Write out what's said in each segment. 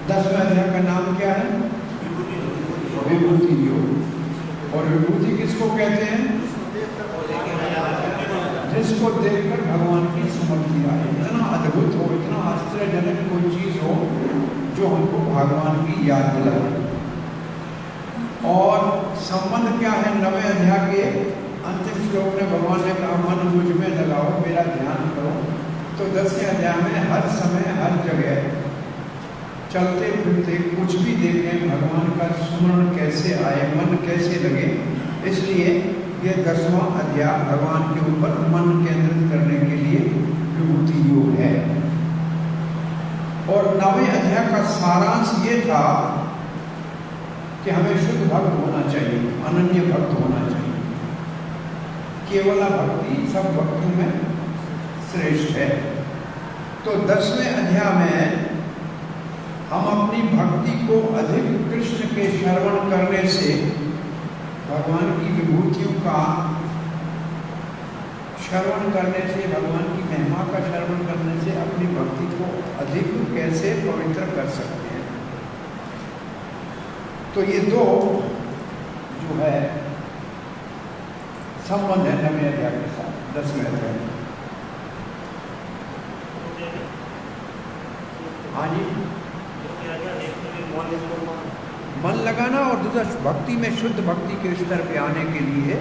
10वें अध्याय का नाम क्या है? विभूति योग। और विभूति किसको कहते हैं? जिसको देखकर भगवान की स्मृति आए, इतना अद्भुत हो, इतना आश्चर्यजनक कोई चीज हो जो हमको भगवान की याद दिलाए। और संबंध क्या है? 9वें अध्याय के अंतिम श्लोक में भगवान ने कहा मन मुझ में लगाओ, मेरा ध्यान करो। तो 10वें अध्याय में हर समय हर जगह चलते फिरते कुछ भी देखें भगवान का स्मरण कैसे आए, मन कैसे लगे। इसलिए ये 10वां अध्याय भगवान के ऊपर मन केंद्रित करने के लिए विभूति योग है। और 9वें अध्याय का सारांश ये था कि हमें शुद्ध भक्त होना चाहिए, अनन्य भक्त होना चाहिए। केवला भक्ति सब भक्तों में श्रेष्ठ है। तो 10वें अध्याय में हम अपनी भक्ति को अधिक कृष्ण के श्रवण करने से, भगवान की विभूतियों का श्रवण करने से, भगवान की महिमा का श्रवण करने से अपनी भक्ति को अधिक कैसे पवित्र कर सकते हैं। तो ये दो जो है संबंध है 9वें अध्याय के साथ 10वें अध्याय में। हाँ जी, मन लगाना और दूसरा भक्ति में शुद्ध भक्ति के स्तर पे आने के लिए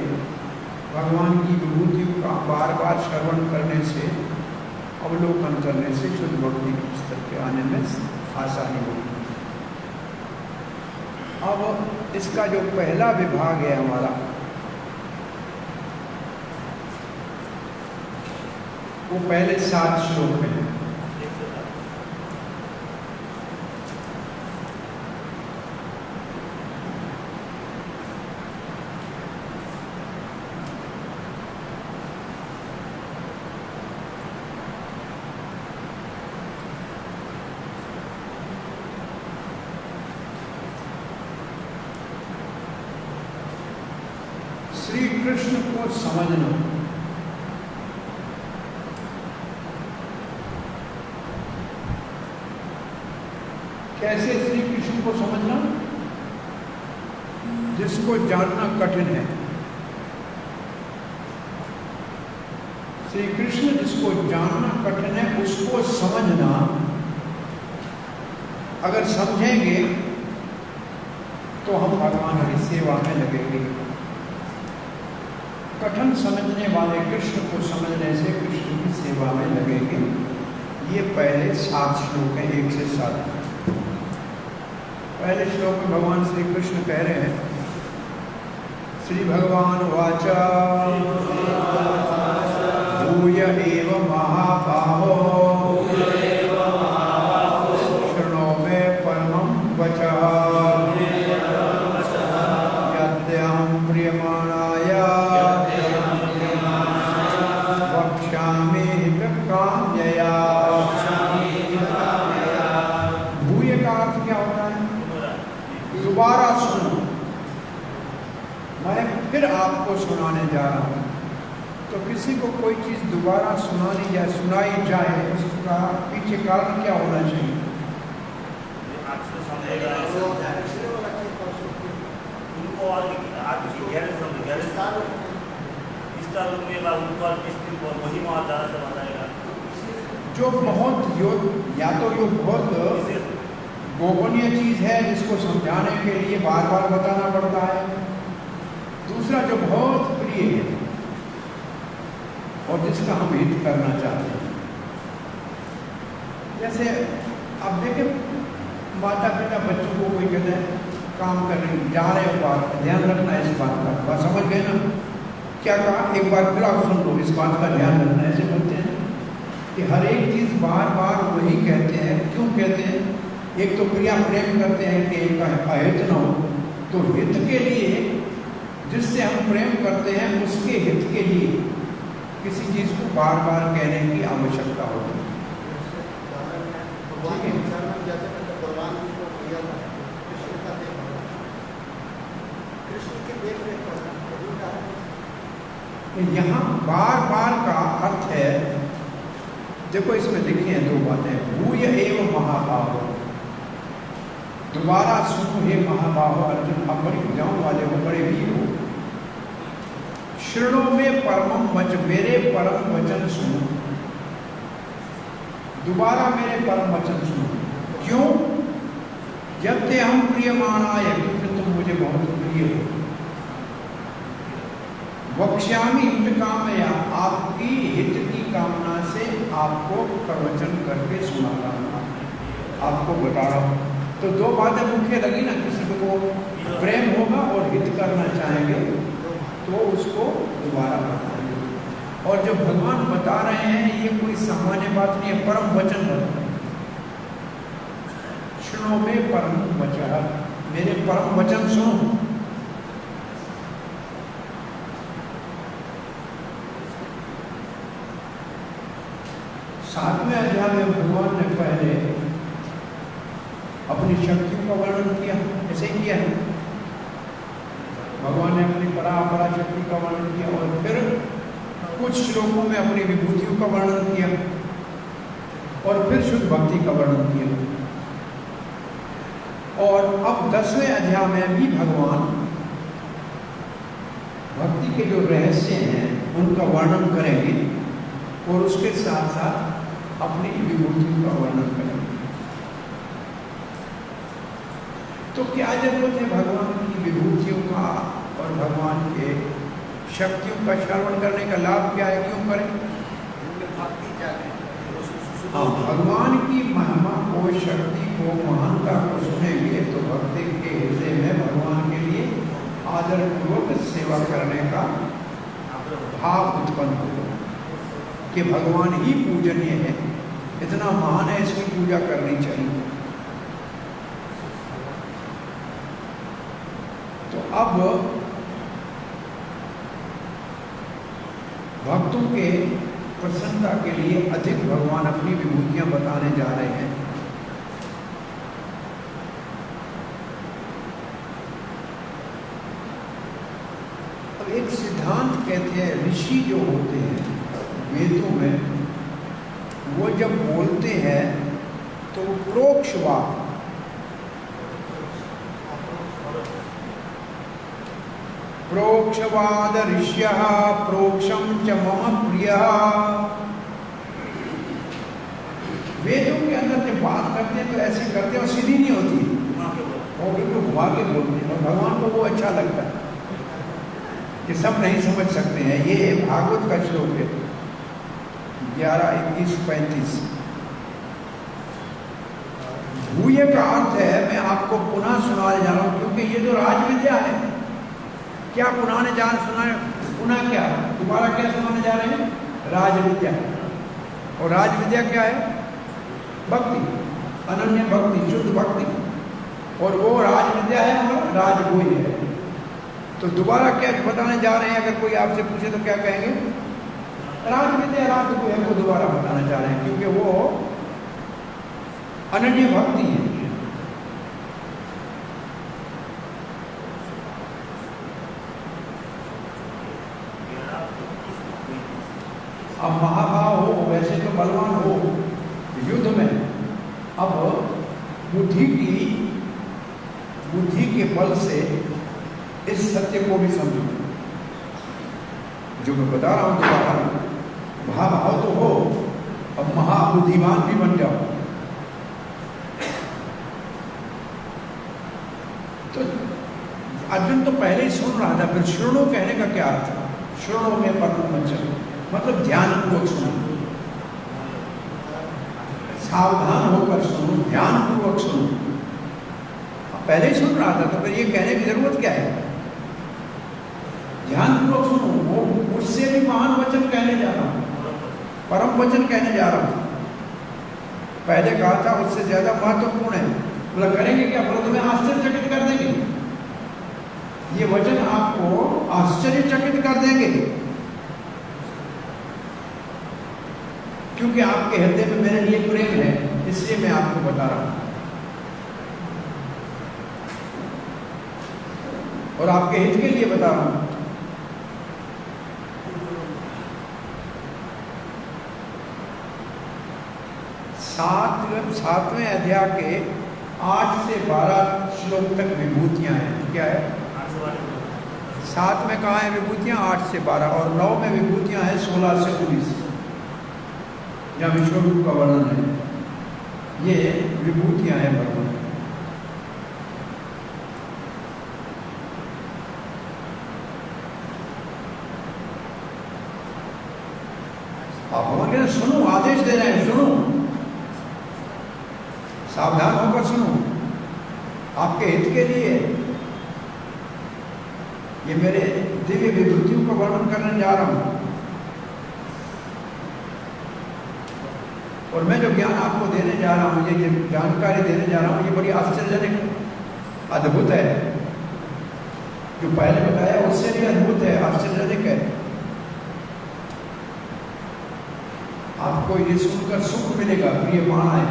भगवान की विभूतियों का बार बार श्रवण करने से, अवलोकन करने से शुद्ध भक्ति के स्तर पे आने में आसानी होगी। अब इसका जो पहला विभाग है हमारा, वो पहले 7 श्लोक में है। श्री कृष्ण को समझना। कैसे श्री कृष्ण को समझना? जिसको जानना कठिन है। श्री कृष्ण जिसको जानना कठिन है उसको समझना, अगर समझेंगे तो हम भगवान की सेवा में लगेंगे। कठिन समझने वाले कृष्ण को समझने से कृष्ण की सेवा में लगेंगे। ये पहले 7 श्लोक हैं, 1 से 7। पहले श्लोक में भगवान श्री कृष्ण कह रहे हैं, श्री भगवान वाचा भूय एव महाबाहो शृणो मे परमं वचः यद्यहं प्रियमाणाय वक्ष्यामि काम्यया। भूय का अर्थ क्या होता है? दोबारा सुनो। मैं फिर आपको सुनाने जा रहा हूँ। तो किसी को कोई चीज़ दोबारा सुनानी या सुनाई जाए, उसका पीछे कारण क्या होना चाहिए? जो बहुत या तो ये बहुत गोपनीय चीज़ है जिसको समझाने के लिए बार बार बताना पड़ता है। दूसरा जो बहुत प्रिय है और जिसका हम हित करना चाहते हैं। जैसे अब देखें, माता पिता बच्चों को कोई कहते हैं काम करने जा रहे हो, बात ध्यान रखना है, इस बात का बात समझ गए ना? क्या कहा? एक बार फिर आप सुन लो, इस बात का ध्यान रखना। ऐसे बोलते हैं कि हर एक चीज़ बार बार वही कहते हैं। क्यों कहते हैं? एक तो प्रिया प्रेम करते हैं कि एक अहित न हो, तो हित के लिए, जिससे हम प्रेम करते हैं उसके हित के लिए किसी चीज़ को बार बार कहने की आवश्यकता होती है। यहाँ बार बार का अर्थ है, देखो इसमें लिखी हैं 2 बातें। भूय एव महाभाव, दोबारा सुनो हे महाबाहो अर्जुन, आप बड़ी भुजाओं वाले हो, बड़े वीर हो। शृणो में परमम वच, मेरे परम वचन सुनो। दोबारा मेरे परम वचन सुनो। क्यों? जब ते हम प्रियमाणाय, क्योंकि तुम मुझे बहुत प्रिय हो। वक्ष्यामि हित कामया, आपकी हित की कामना से आपको प्रवचन करके सुनाता हूं, आपको बता रहा हूं। तो दो बातें मुख्य लगी ना, किसी को प्रेम होगा और हित करना चाहेंगे तो उसको दोबारा बताएंगे। और जो भगवान बता रहे हैं ये कोई सामान्य बात नहीं है, परम वचन बता रहे हैं। सुनो में परम वचन, मेरे परम वचन सुनो। सातवें अध्याय में भगवान ने पहले अपनी शक्तियों का वर्णन किया, ऐसे ही किया है। भगवान ने अपनी परापरा शक्ति का वर्णन किया और फिर कुछ श्लोकों में अपनी विभूतियों का वर्णन किया और फिर शुद्ध भक्ति का वर्णन किया। और अब 10वें अध्याय में भी भगवान भक्ति के जो रहस्य हैं उनका वर्णन करेंगे और उसके साथ साथ अपनी विभूतियों का वर्णन करेंगे। तो क्या जरूरत है भगवान की विभूतियों का और भगवान के शक्तियों का श्रवण करने का लाभ क्या है, क्यों करें? भगवान की महिमा को, शक्ति को, महानता को सुनेंगे तो भक्ति के हृदय में भगवान के लिए आदर पूर्वक सेवा करने का भाव उत्पन्न होगा कि भगवान ही पूजनीय है, इतना महान है, इसकी पूजा करनी चाहिए। तो अब भक्तों के प्रसन्नता के लिए अधिक भगवान अपनी विभूतियां बताने जा रहे हैं। अब एक सिद्धांत कहते हैं, ऋषि जो होते हैं वेदों में, वो जब बोलते हैं तो प्रोक्षवाद, प्रोक्षवाद ऋष्यः प्रोक्षम च मम प्रियः। वेदों के अंदर जब बात करते हैं तो ऐसे करते हैं और सीधी नहीं होती, वो बिल्कुल घुमा के बोलते हैं और भगवान को वो अच्छा लगता है। ये सब नहीं समझ सकते हैं। ये भागवत का श्लोक है 11, 21, 35। भूय का अर्थ है, मैं आपको पुनः सुनाने जा रहा हूं, क्योंकि ये जो राजविद्या है, क्या पुराने जान सुना, पुनः क्या दोबारा क्या सुनाने जा रहे हैं? राजविद्या। और राजविद्या क्या है? भक्ति, अनन्य भक्ति, शुद्ध भक्ति। और वो राजविद्या है और राजगुह्य है। तो दोबारा क्या बताने जा रहे हैं? अगर कोई आपसे पूछे तो क्या कहेंगे? राजविद्या, राजगुह्य को दोबारा बताना चाह रहे हैं, क्योंकि वो अनन्य भक्ति है। अब महाभाव हो, वैसे तो बलवान हो युद्ध में, अब बुद्धि के बल से इस सत्य को भी समझो जो मैं बता रहा हूं। दोबारा महाभाव तो हो, अब महाबुद्धिमान भी बन जाओ। तो अर्जुन तो पहले ही सुन रहा था, फिर श्रोणो कहने का क्या अर्थ है? श्रोणो में परम वचन, मतलब ध्यान पूर्वक सुनो, सावधान होकर सुनो, ध्यान पूर्वक सुनो। पहले ही सुन रहा था तो फिर ये कहने की जरूरत क्या है? ध्यान पूर्वक सुनो। वो उससे भी महान वचन कहने जा रहा हूं, परम वचन कहने जा रहा हूं। पहले कहा था उससे ज्यादा महत्वपूर्ण है। बोला करेंगे क्या? बोला तुम्हें आश्चर्यचकित कर देंगे, ये वचन आपको आश्चर्यचकित कर देंगे, क्योंकि आपके हृदय में मेरे लिए प्रेम है, इसलिए मैं आपको बता रहा हूं। और आपके हित के लिए बता रहा हूं। सातवें अध्याय के 8 से 12 श्लोक तक विभूतियां हैं। क्या है? 7 में कहाँ है विभूतियां? 8 से 12। और 9 में विभूतियां हैं 16 से 19, जहाँ विश्व रूप का वर्णन है। ये विभूतियां हैं भगवान। आप भगवान कहते सुनो, आदेश दे रहे हैं, सुनो, सावधान होकर सुनो, आपके हित के लिए ये मेरे दिव्य विभूतियों का वर्णन करने जा रहा हूं। और मैं जो ज्ञान आपको देने जा रहा हूं, ये जो जानकारी देने जा रहा हूं, ये बड़ी आश्चर्यजनक, अद्भुत है। जो पहले बताया उससे भी अद्भुत है, आश्चर्यजनक है। आपको ये सुनकर सुख मिलेगा, प्रिय माना है,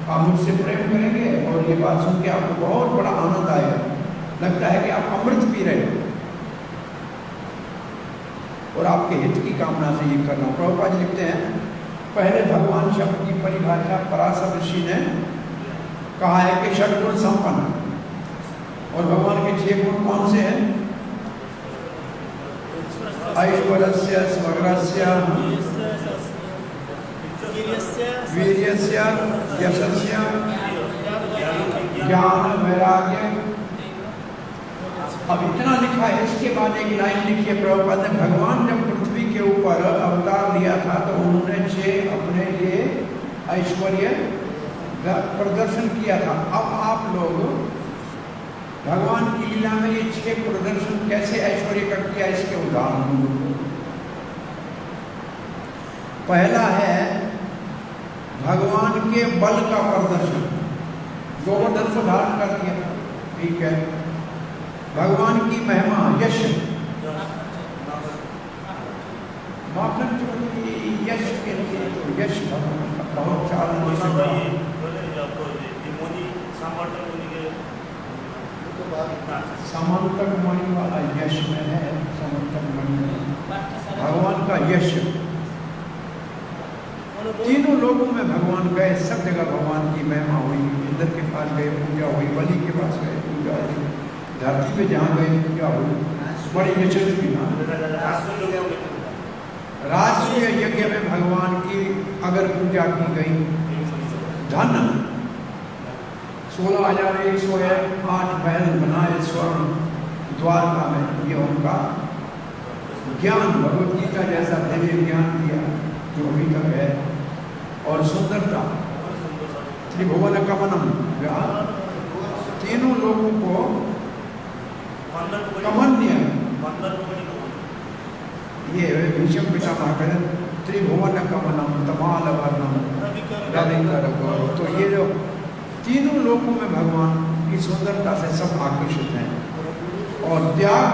आप मुझसे प्रेम करेंगे और ये बात सुन के आपको बहुत बड़ा आनंद आएगा, लगता है कि आप अमृत पी रहे हो। और आपके हित की कामना से ये कर रहा हूँ। प्रभुपाद जी लिखते हैं, पहले भगवान शब्द की परिभाषा पराशर ऋषि ने कहा है कि षड्गुण संपन्न। और भगवान के 6 गुण कौन से हैं? ऐश्वर्यस्य, स्वग्रस्य, वीर्यस्य, यशस्य, ज्ञान, वैराग्य। अब इतना लिखा है, इसके बाद एक लाइन लिखी है प्रभुपाद ने, भगवान जब पृथ्वी के ऊपर अवतार लिया था तो उन्होंने 6 अपने लिए ऐश्वर्य प्रदर्शन किया था। अब आप लोग भगवान की लीला में ये 6 प्रदर्शन कैसे ऐश्वर्य का किया, इसके उदाहरण। पहला है भगवान के बल का प्रदर्शन, गोवर्धन को धारण कर दिया, ठीक है। भगवान की महिमा, यश, यश के लिए तो यश भगवान का बहुत चालन समंतक मणि वाला यश में है। समंतक मणि भगवान का यश, तीनों लोगों में भगवान गए, सब जगह भगवान की महिमा हुई। इंद्र के पास गए, पूजा हुई, बलि के पास गए, पूजा हुई, धरती पे जहाँ गए पूजा हुई, बड़ी यशस्वी। राष्ट्रीय यज्ञ में भगवान की अगर पूजा की गई, धन 16,108 बैल बनाए स्वर्ण द्वारका में, ये उनका ज्ञान, भगवत गीता जैसा दिव्य ज्ञान दिया जो अभी तक है। और सुंदरता, त्रिभुवन कमनम, तीनों लोगों को कमन्य, ये भीष्म पितामह कहते त्रिभुवन कमनम तमाल वर्णम रविकर। तो ये जो तीनों लोगों में भगवान की सुंदरता से सब आकर्षित हैं। और त्याग,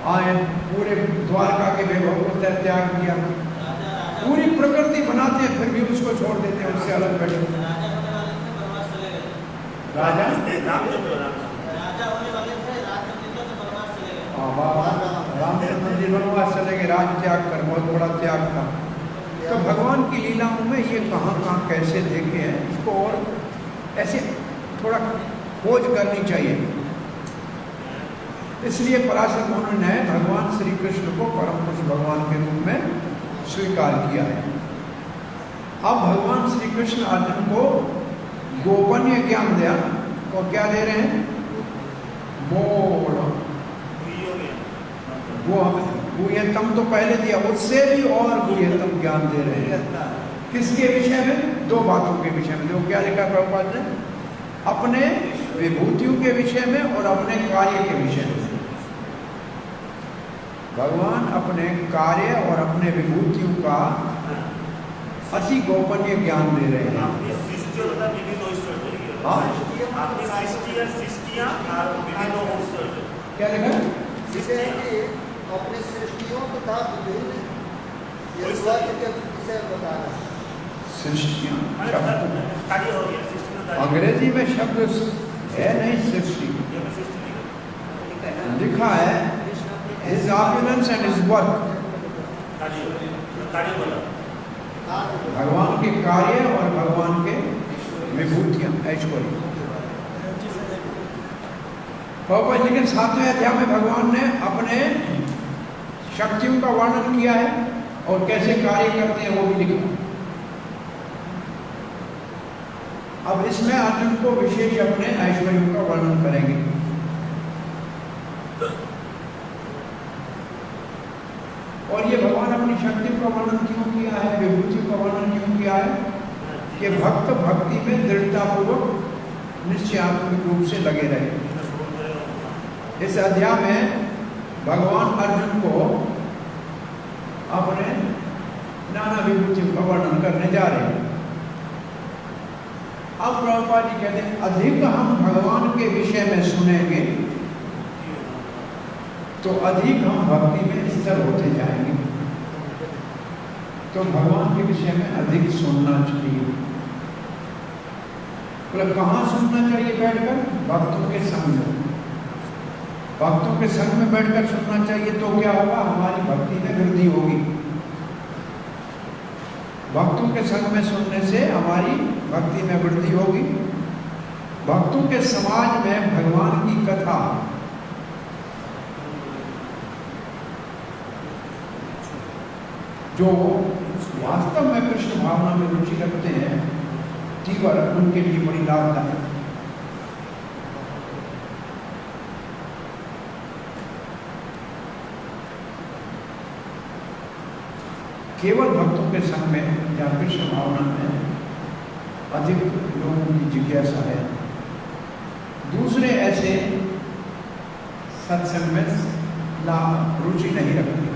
आए पूरे द्वारका के वैभव को त्याग किया। पूरी प्रकृति बनाते हैं फिर भी उसको छोड़ देते हैं, उससे अलग बैठे। राजा रामचंद्र जी वनवास चले गए, राज त्याग कर, बहुत बड़ा त्याग था। तो भगवान की लीलाओं में ये कहाँ कहाँ कैसे देखे हैं, इसको और ऐसे थोड़ा खोज करनी चाहिए। इसलिए पराशर मुनि ने भगवान श्री कृष्ण को परम पुरुष भगवान के रूप में स्वीकार किया है। अब भगवान श्री कृष्ण अर्जुन को गोपनीय ज्ञान दिया, को क्या दे रहे हैं? गुह्यतम तो पहले दिया, उससे भी और गुह्यतम ज्ञान दे रहे हैं। किसके विषय में? 2 बातों के विषय में। जो क्या लिखा प्रभुपाद ने? अपने विभूतियों के विषय में और अपने कार्य के विषय में। भगवान अपने कार्य और अपने विभूतियों का अति गोपनीय ज्ञान दे रहे हैं। क्या लिखा? अपनी सृष्टियों तथा सृष्टियाँ, अंग्रेजी में शब्द है नहीं, सृष्टि लिखा है His opulence and his work. भगवान के कार्य और भगवान के विभूतियां, ऐश्वर्य। लेकिन 7वें अध्याय में भगवान ने अपने शक्तियों का वर्णन किया है और कैसे कार्य करते हैं वो भी लिखा। अब इसमें अर्जुन को विशेष अपने ऐश्वर्यों का वर्णन करेंगे। और ये भगवान अपनी शक्तियों का वर्णन क्यों किया है, विभूतियों का वर्णन क्यों किया है कि भक्त भक्ति में दृढ़तापूर्वक निश्चयात्मक रूप से लगे रहे। इस अध्याय में भगवान अर्जुन को अपने नाना विभूतियों का वर्णन करने जा रहे हैं। अब प्रभुपाद जी कहते हैं अधिक हम भगवान के विषय में सुनेंगे तो अधिक हम भक्ति में स्थिर होते जाएंगे। तो भगवान के विषय में अधिक सुनना चाहिए। मतलब कहाँ सुनना चाहिए? बैठकर भक्तों के संग में। भक्तों के संग में बैठकर सुनना चाहिए तो क्या होगा? हमारी भक्ति में वृद्धि होगी। भक्तों के संग में सुनने से हमारी भक्ति में वृद्धि होगी। भक्तों के समाज में भगवान की कथा जो वास्तव में कृष्ण भावना में रुचि रखते हैं तीव्र, उनके लिए बड़ी लाभदायक। केवल भक्तों के संग में या कृष्ण भावना में अधिक लोगों की जिज्ञासा है। दूसरे ऐसे सत्संग में रुचि नहीं रखते।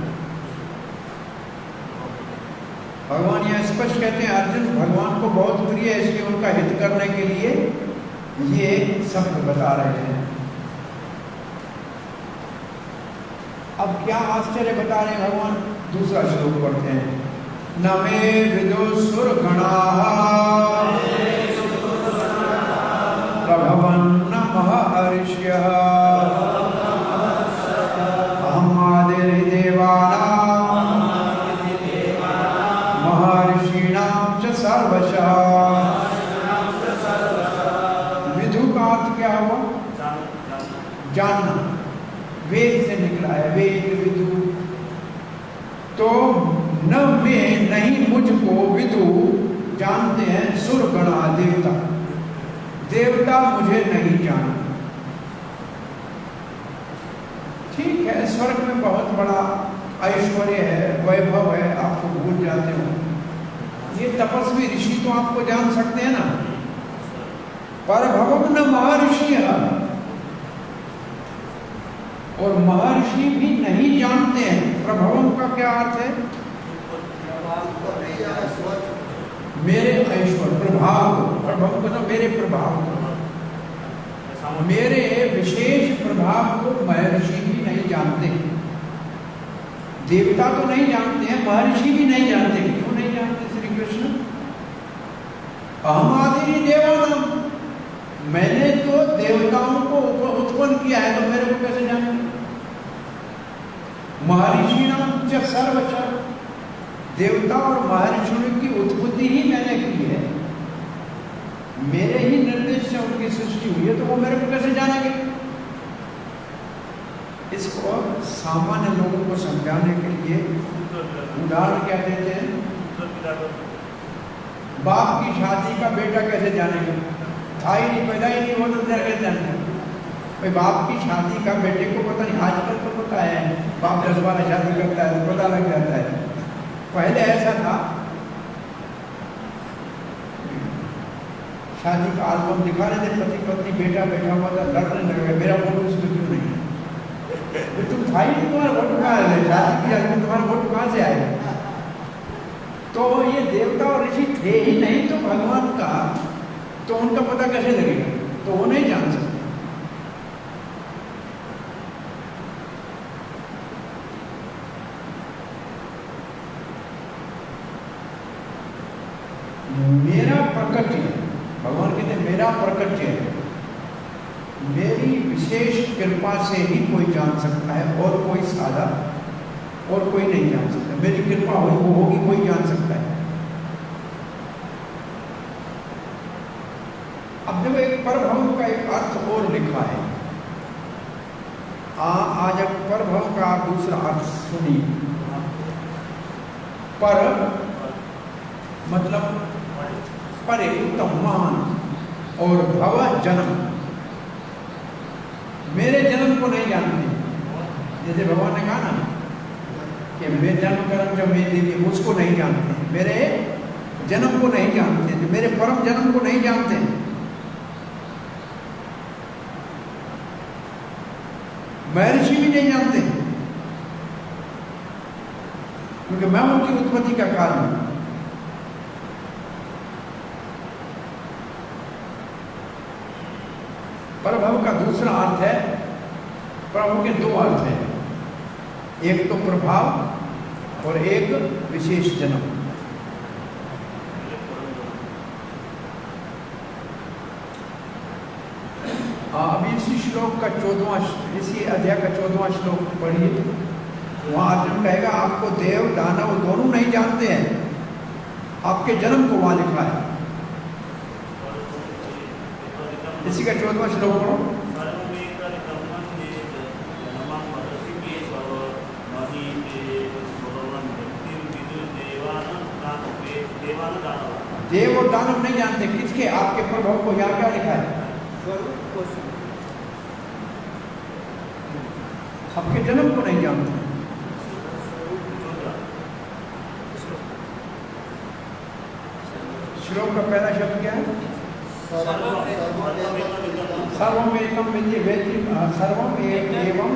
भगवान यह स्पष्ट कहते हैं अर्जुन भगवान को बहुत प्रिय है, इसलिए उनका हित करने के लिए ये शब्द बता रहे हैं। अब क्या आश्चर्य बता रहे हैं भगवान? दूसरा श्लोक पढ़ते हैं। न मे विदुसुर गणाः प्रभवन् महर्षयः अहमादिर्देवानां महर्षीणां च सर्वशः। विदु का अर्थ क्या हुआ? जानना। वेद से निकला है, वेद विदु। तो न मैं नहीं मुझको विदु जानते हैं सुर गणा देवता, देवता मुझे नहीं जानते। ठीक है, स्वर्ग में बहुत बड़ा ऐश्वर्य है, वैभव है, आपको भूल जाते हो। ये तपस्वी ऋषि तो आपको जान सकते हैं ना। पर भगवान न महर्षि है, और महर्षि भी नहीं जानते हैं। प्रभवम का क्या अर्थ है? मेरे ऐश्वर्य, प्रभाव। प्रभाव को तो मेरे प्रभाव को, मेरे विशेष प्रभाव को महर्षि भी नहीं जानते। देवता तो नहीं जानते हैं, महर्षि भी नहीं जानते। क्यों नहीं जानते श्री कृष्ण? अहमादि देवानां, मैंने तो देवताओं को उत्पन्न किया है, तो मेरे को कैसे जाने? महर्षिणां च सर्वशः, देवता और महर्षियों की उत्पत्ति ही मैंने की है, मेरे ही निर्देश से उनकी सृष्टि हुई है, तो वो मेरे को कैसे जानेंगे? इसको सामान्य लोगों को समझाने के लिए उदाहरण क्या देते हैं? बाप की शादी का बेटा कैसे जानेगा? था ही नहीं, पैदा ही नहीं हो तो कैसे जानेगा? भाई बाप की शादी का बेटे को पता नहीं। आजकल तो पता है, बाप 10-12 शादी करता है तो पता लग जाता है। पहले ऐसा था, शादी का एल्बम दिखा रहे थे, पति पत्नी बेटा बैठा हुआ था, लड़ने लगे, मेरा फोटो इसमें क्यों नहीं है? तुम था ही नहीं, तुम्हारा फोटो कहाँ है? शादी किया तुम्हारा फोटो कहाँ से आएगा? तो ये देवता और ऋषि थे ही नहीं तो भगवान का, तो उनका पता कैसे लगेगा? तो वो नहीं जान सकते। मेरा प्रकट है, भगवान कहते हैं मेरा प्रकट है, मेरी विशेष कृपा से ही कोई जान सकता है और कोई साधा और कोई नहीं जान सकता। मेरी कृपा हुई वो होगी, कोई जान सकता है। अब देखो एक परभव का एक अर्थ और लिखा है। आज परभव का दूसरा अर्थ सुनिए। पर मतलब परे, उत्तम, महान, और भव जन्म, मेरे जन्म को नहीं जानते। जैसे भगवान ने कहा ना कि मैं जन्म कर्म जो मैं देवी उसको नहीं जानते, मेरे जन्म को नहीं जानते, जो मेरे परम जन्म को नहीं जानते। महर्षि भी नहीं जानते, क्योंकि मैं उनकी उत्पत्ति का कारण हूं। प्रभव का दूसरा अर्थ है, प्रभु के दो अर्थ हैं, एक तो प्रभाव और एक विशेष जन्म। अभी इसी श्लोक का 14वां, इसी अध्याय का 14वां श्लोक पढ़िए। वहां अर्जुन कहेगा आपको देव दानव दोनों नहीं जानते हैं, आपके जन्म को वहां लिखा है। इसी का 14वां श्लोक पढ़ो। देव और दानव नहीं जानते किसके, आपके प्रभव को। यहाँ क्या लिखा है? आपके जन्म को नहीं जानते। श्लोक का पहला शब्द क्या है? सर्वम एकम वेति, सर्वम एवं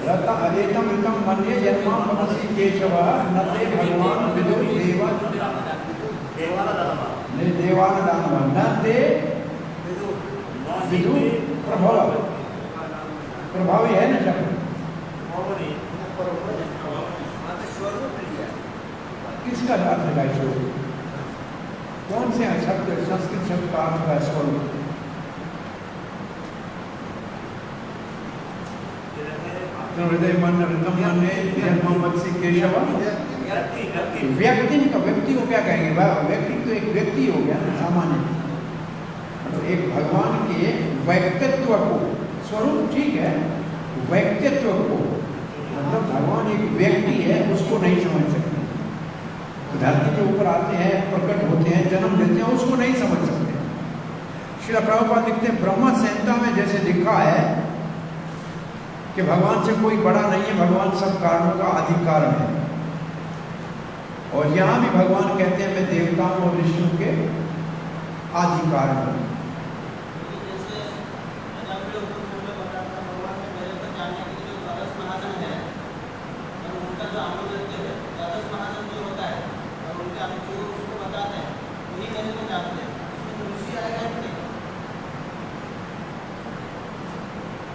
रतम ऋतम मन्ये यन्मा मनसि केशव न ते भगवान विदु देवान दानव न ते विदु प्रभव। प्रभावी है ना शब्द? किसका अर्थ है स्वरूप? कौन से शब्द, संस्कृत शब्द का अर्थ है स्वरूप? हृदय मन ऋतम मन से केशव। व्यक्ति का, व्यक्ति को क्या कहेंगे? व्यक्ति तो एक व्यक्ति हो गया ना, सामान्य। तो एक भगवान के व्यक्तित्व को, स्वरूप ठीक है, व्यक्तित्व को मतलब भगवान एक व्यक्ति है उसको नहीं समझ सकते। धरती के ऊपर आते हैं, प्रकट होते हैं, जन्म लेते हैं, उसको नहीं समझ सकते। श्रील प्रभुपाद लिखते हैं ब्रह्म संहिता में जैसे लिखा है कि भगवान से कोई बड़ा नहीं है, भगवान सब कारणों का आदि कारण है। और यहाँ भी भगवान कहते हैं मैं देवताओं और ऋषियों के आदि कारण हूँ।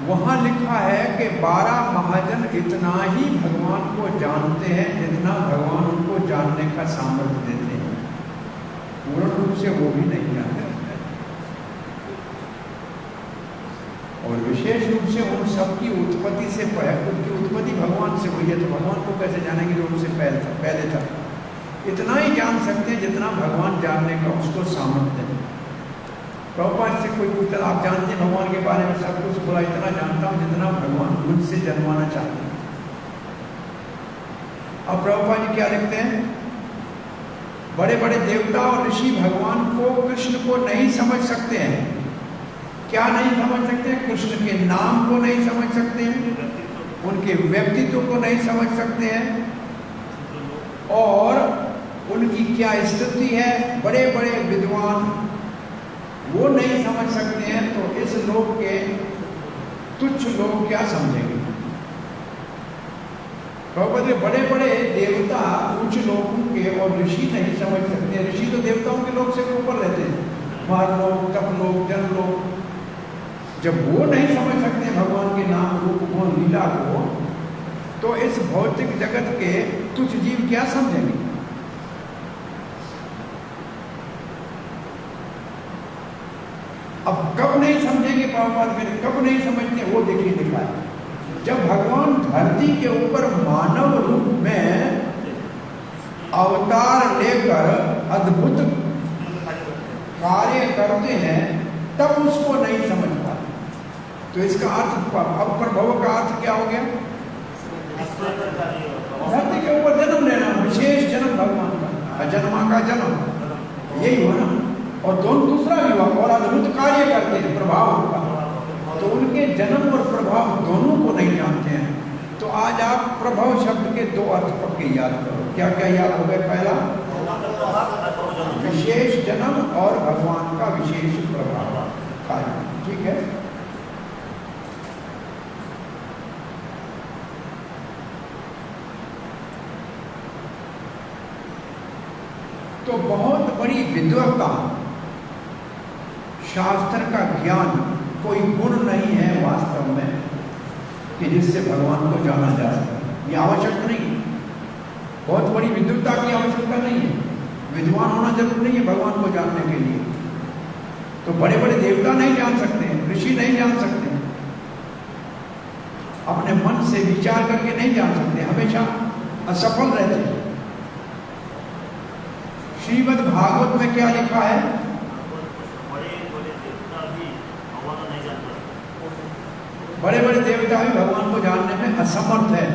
वहां लिखा है कि 12 महाजन इतना ही भगवान को जानते हैं जितना भगवान उनको जानने का सामर्थ्य देते हैं। पूर्ण रूप से वो भी नहीं जानते, और विशेष रूप से उन सबकी उत्पत्ति से उनकी उत्पत्ति भगवान से हुई है, तो भगवान को कैसे जानेंगे जो उनसे पहले था। इतना ही जान सकते हैं जितना भगवान जानने का उसको सामर्थ्य है। प्रभुपाद से कोई पूछता आप जानते हैं भगवान के बारे में? सब कुछ बोला इतना जानता हूं जितना भगवान मुझसे जन्माना चाहते हैं। अब प्रभुपाद जी क्या लिखते हैं? बड़े बड़े देवता और ऋषि भगवान को, कृष्ण को नहीं समझ सकते हैं। क्या नहीं समझ सकते हैं? कृष्ण के नाम को नहीं समझ सकते हैं, उनके व्यक्तित्व को नहीं समझ सकते हैं, और उनकी क्या स्थिति है, बड़े बड़े विद्वान वो नहीं समझ सकते हैं। तो इस लोक के तुच्छ लोग क्या समझेंगे? प्रभुपद बड़े बड़े देवता उच्च लोगों के और ऋषि नहीं समझ सकते। ऋषि तो देवताओं के लोग से भी ऊपर रहते हैं, महालोक, तपलोक, जनलोक। जब वो नहीं समझ सकते भगवान के नाम रूप गुण लीला को, तो इस भौतिक जगत के तुच्छ जीव क्या समझेंगे? अब कब नहीं समझेंगे प्रभुपाद, कब नहीं समझते वो देखिए लिखा है। जब भगवान धरती के ऊपर मानव रूप में अवतार लेकर अद्भुत कार्य करते हैं तब उसको नहीं समझ पाते। तो इसका अर्थ अब प्रभव का अर्थ क्या हो गया? धरती के ऊपर जन्म लेना, विशेष जन्म भगवान का, अजन्मा का जन्म, यही हो ना। और दोनों दूसरा भी हुआ और अद्भुत कार्य करते हैं प्रभाव का, तो उनके जन्म और प्रभाव दोनों को नहीं जानते हैं। तो आज आप प्रभाव शब्द के दो अर्थ पक्के याद करो। क्या क्या याद हो गए? पहला विशेष जन्म और भगवान का विशेष प्रभाव कार्य, ठीक है। तो बहुत बड़ी विद्वत्ता, शास्त्र का ज्ञान कोई गुण नहीं है वास्तव में कि जिससे भगवान को जाना जा सके। ये आवश्यक नहीं, बहुत बड़ी विद्वत्ता की आवश्यकता नहीं है, विद्वान होना जरूर नहीं है भगवान को जानने के लिए। तो बड़े बड़े देवता नहीं जान सकते हैं, ऋषि नहीं जान सकते, अपने मन से विचार करके नहीं जान सकते, हमेशा असफल रहते हैं। श्रीमद् भागवत में क्या लिखा है? बड़े बड़े देवता भी भगवान को जानने में असमर्थ है।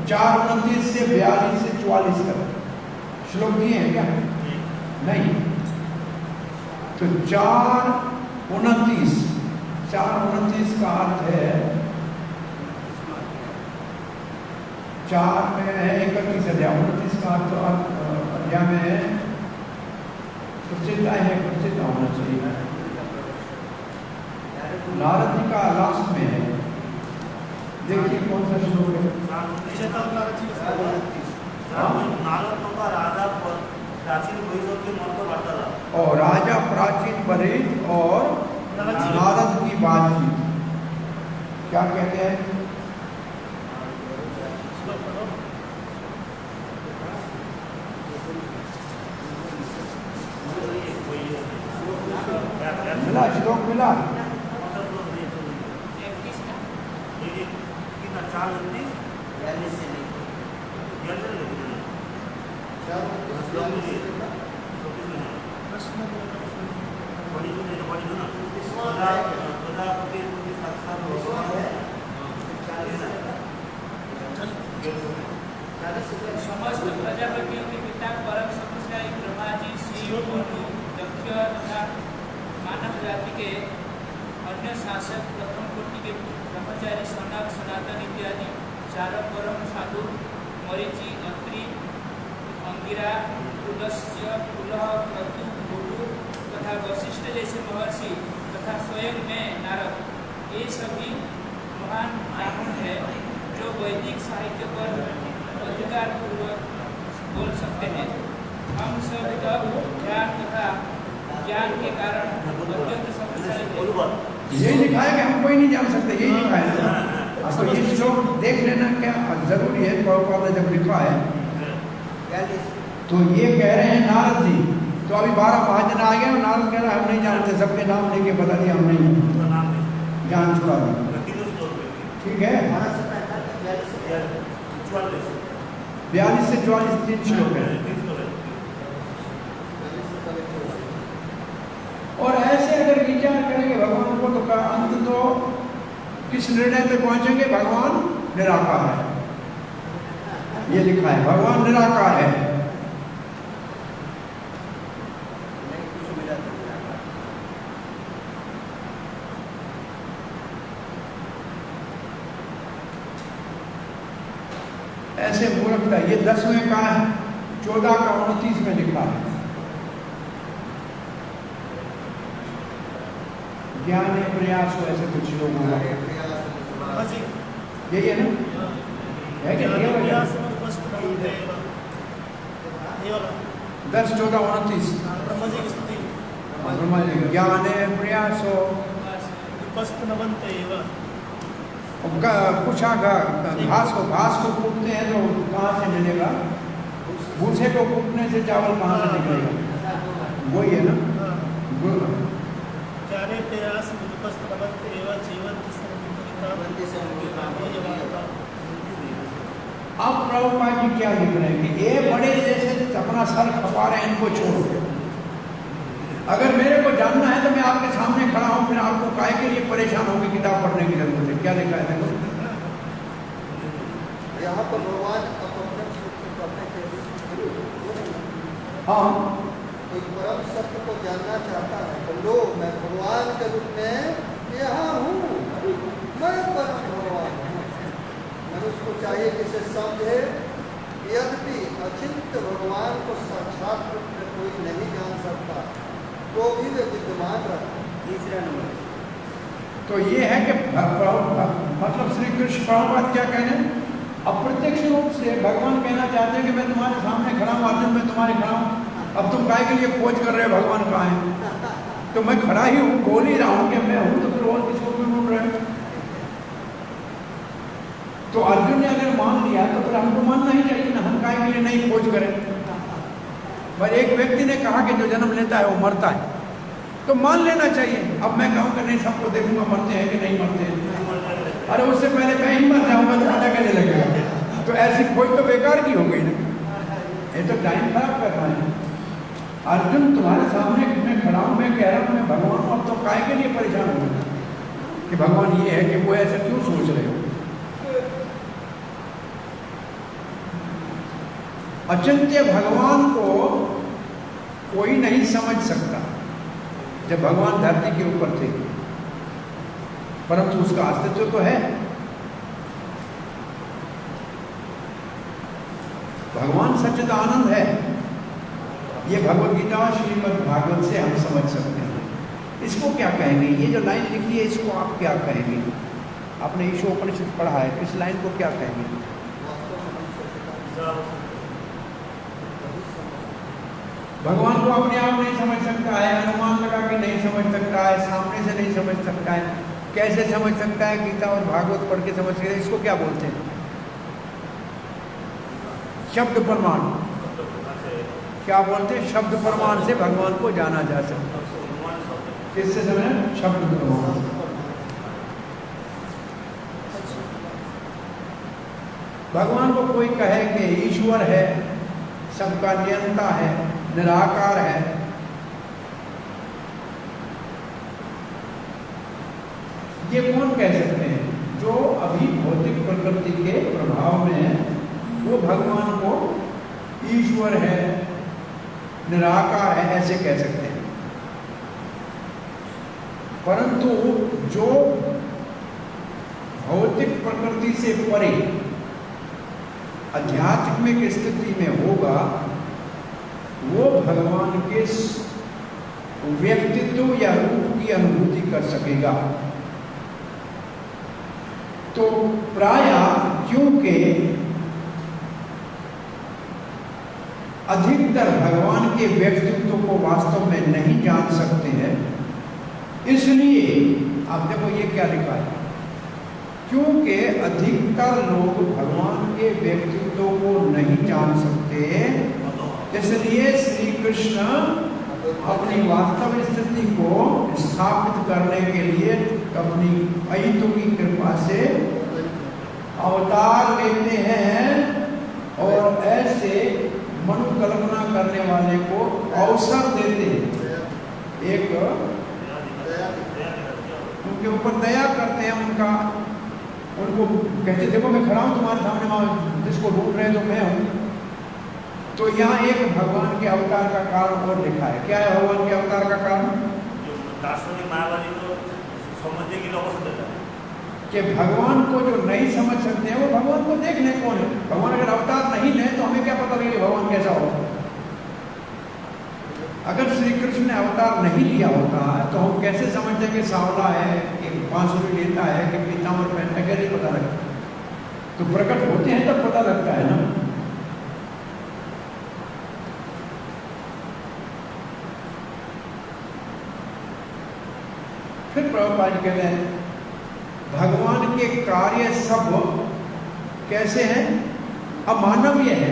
4:29 से 42 से 44 तक श्लोक दिए हैं क्या? नहीं। तो 4:29 का अर्थ है 4 में है 31 अध्याय, 29 का अर्थ अध्याय में है प्रसिद्ध है, प्रसिद्ध होना चाहिए। नारद जी का लास्ट में है, देखिए कौन सा श्लोक है? और राजा प्राचीन बरेत और नारद की बातचीत क्या कहते हैं? मिला श्लोक मिला? समस्त प्रजापतियों के पिता परम शक्तिशाली ब्रह्मा जी, श्री मनु, दक्ष तथा मानव जाति के अन्य शासक, प्रथम कोटि के ब्रह्मचारी सनक, सनातन इत्यादि चारों परम साधु मरीचि, अत्रि, अंगिरा, पुलस्त्य, पुलह, क्रतु, भृगु तथा वशिष्ठ जैसे महर्षि तथा स्वयं में नारद, ये सभी महान ब्राह्मण है जो वैदिक साहित्य पर अधिकार पूर्वक बोल सकते हैं। हम सब तब ध्यान तथा ज्ञान के कारण अत्यंत शक्तिशाली। यही लिखा है कि हम कोई नहीं जान सकते, यही लिखा है ना। तो ये श्लोक देख लेना क्या जरूरी है, प्रभुपाद ने जब लिखा है तो ये कह रहे हैं नारद जी। तो अभी 12 महाजन आ गए, नारद कह रहा है हम नहीं जानते, सबके नाम लेके बता दिया, हम नहीं जान छुड़ा दिया, ठीक है। 42 से 44 3 श्लोक है। और ऐसे अगर विचार करेंगे भगवान को तो अंत तो किस निर्णय पे पहुंचेंगे? भगवान निराकार है, ये लिखा है, भगवान निराकार है। ऐसे मूर्खता, ये 10वें का 14 का 29 में लिखा है। ज्ञान प्रयास हो, ऐसे कुछ लोग यही है ना, है क्या? 10, 14, 29 ब्रह्मा जी ज्ञान प्रयास हो घास को कूटते हैं तो कहाँ से मिलेगा? भूसे को कूटने से चावल कहाँ से निकलेगा? वही है ना। अब प्रभुपाद जी क्या लिख रहे हैं कि ये बड़े जैसे अपना सर खपा रहे हैं, इनको छोड़। अगर मेरे को जानना है तो मैं आपके सामने खड़ा हूं, फिर आपको काहे के लिए परेशान होकर किताब पढ़ने की जरूरत है? क्या लिखा है देखो यहाँ पर भगवान अपने करने के लिए हाँ कोई परम सत्य को जानना चाहता है तो लो मैं भगवान के रूप में यहाँ हूँ, मैं परम भगवान हूँ। मनुष्य को चाहिए कि इसे समझे। यद्यपि अचिंत्य भगवान को साक्षात रूप में कोई नहीं जान सकता तो भी वे विद्यमान रहता है। तीसरा नंबर तो ये है कि मतलब श्री कृष्ण प्रभुपाद क्या कह रहे हैं? अप्रत्यक्ष रूप से भगवान कहना चाहते हैं कि मैं तुम्हारे सामने खड़ा हूँ अर्जुन, मैं तुम्हारे खड़ा हूँ। अब तुम काय के लिए खोज कर रहे हो भगवान कहाँ है? तो मैं खड़ा ही हूँ, बोल ही रहा हूँ कि मैं हूँ, तो फिर और किसको क्यों ढूंढ रहे हो? तो अर्जुन ने अगर मान लिया तो फिर हमको मानना ही चाहिए ना, हम काय के लिए नहीं खोज करें। पर एक व्यक्ति ने कहा कि जो जन्म लेता है वो मरता है, तो मान लेना चाहिए। अब मैं कहूँ कि नहीं सबको देखूंगा मरते हैं कि नहीं मरते हैं, अरे उससे पहले मैं ही मर जाऊंगा तो पता कैसे लगेगा? तो ऐसी खोज तो बेकार की हो गई ना, ये तो टाइम खराब कर रहा है। अर्जुन तुम्हारे सामने मैं खड़ा हूँ, मैं कह रहा हूँ मैं भगवान हूँ, अब तो काय के लिए परेशान हो कि भगवान ये है कि वो ऐसा क्यों सोच रहे हो? अचिंत्य भगवान को कोई नहीं समझ सकता। जब भगवान धरती के ऊपर थे, परंतु उसका अस्तित्व तो है। भगवान सच्चिदानंद है। ये भगवद गीता और श्रीमद् भागवत से हम समझ सकते हैं। इसको क्या कहेंगे? ये जो लाइन लिखी है इसको आप क्या कहेंगे? आपने ईशोपनिषद पढ़ा है, इस लाइन को क्या कहेंगे? भगवान को अपने आप नहीं समझ सकता है, अनुमान लगा के नहीं समझ सकता है, सामने से नहीं समझ सकता है। कैसे समझ सकता है? गीता और भागवत पढ़ के समझ सकता है। इसको क्या बोलते हैं? शब्द प्रमाण। क्या बोलते हैं? शब्द प्रमाण से भगवान को जाना जा सकता है। किससे समझे? शब्द प्रमाण। भगवान को कोई कहे कि ईश्वर है, सबका नियंता है, निराकार है, ये कौन कह सकते हैं? जो अभी भौतिक प्रकृति के प्रभाव में है, वो भगवान को ईश्वर है, निराकार है, ऐसे कह सकते हैं। परंतु जो भौतिक प्रकृति से परे आध्यात्मिक स्थिति में होगा, वो भगवान के व्यक्तित्व या रूप की अनुभूति कर सकेगा। तो प्रायः क्योंकि अधिकतर भगवान के व्यक्तित्व को वास्तव में नहीं जान सकते हैं, इसलिए आप देखो ये क्या लिखा है, क्योंकि अधिकतर लोग भगवान के व्यक्तित्व को नहीं जान सकते, इसलिए श्री कृष्ण अपनी वास्तव स्थिति को स्थापित करने के लिए अपनी अहितु की कृपा से अवतार लेते हैं और ऐसे मनोकल्पना करने वाले को अवसर देते हैं। एक उनके ऊपर दया करते हैं, उनको कहते देखो मैं खड़ा हूँ तुम्हारे सामने, वहाँ जिसको ढूंढ रहे हैं तो मैं हूँ। तो यहाँ एक भगवान के अवतार का कारण और लिखा है। क्या है भगवान के अवतार का कारण? कि भगवान को जो नहीं समझ सकते हैं वो भगवान को देख लें कौन है। भगवान अगर अवतार नहीं ले तो हमें क्या पता लगेगा भगवान कैसा होगा? अगर श्री कृष्ण ने अवतार नहीं लिया होता तो हम कैसे समझते हैं कि सांवला है, कि बांसुरी लेता है, कि पीताम्बर पहनता है, कैसे पता लगता? तो प्रकट होते हैं तब पता लगता है ना। फिर प्रभुपाद जी कहते हैं भगवान के कार्य सब कैसे हैं? अमानवीय है,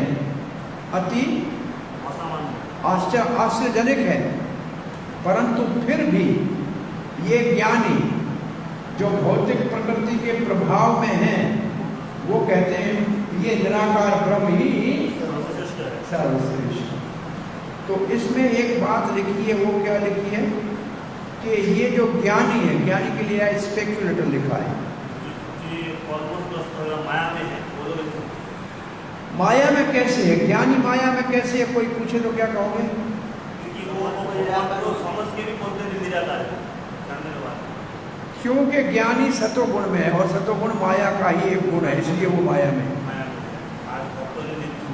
अति आश्चर्यजनक है, परंतु फिर भी ये ज्ञानी जो भौतिक प्रकृति के प्रभाव में हैं, वो कहते हैं ये निराकार ब्रह्म ही सर्वश्रेष्ठ। तो इसमें एक बात लिखी है, वो क्या लिखी है कि ये जो ज्ञानी है, ज्ञानी के लिए स्पेक्युलेटर लिखा है, माया में कैसे है, ज्ञानी माया में कैसे है, कोई पूछे तो क्या कहोगे? क्योंकि ज्ञानी सतोगुण में है और सतोगुण माया का ही एक गुण है, इसलिए वो माया में है।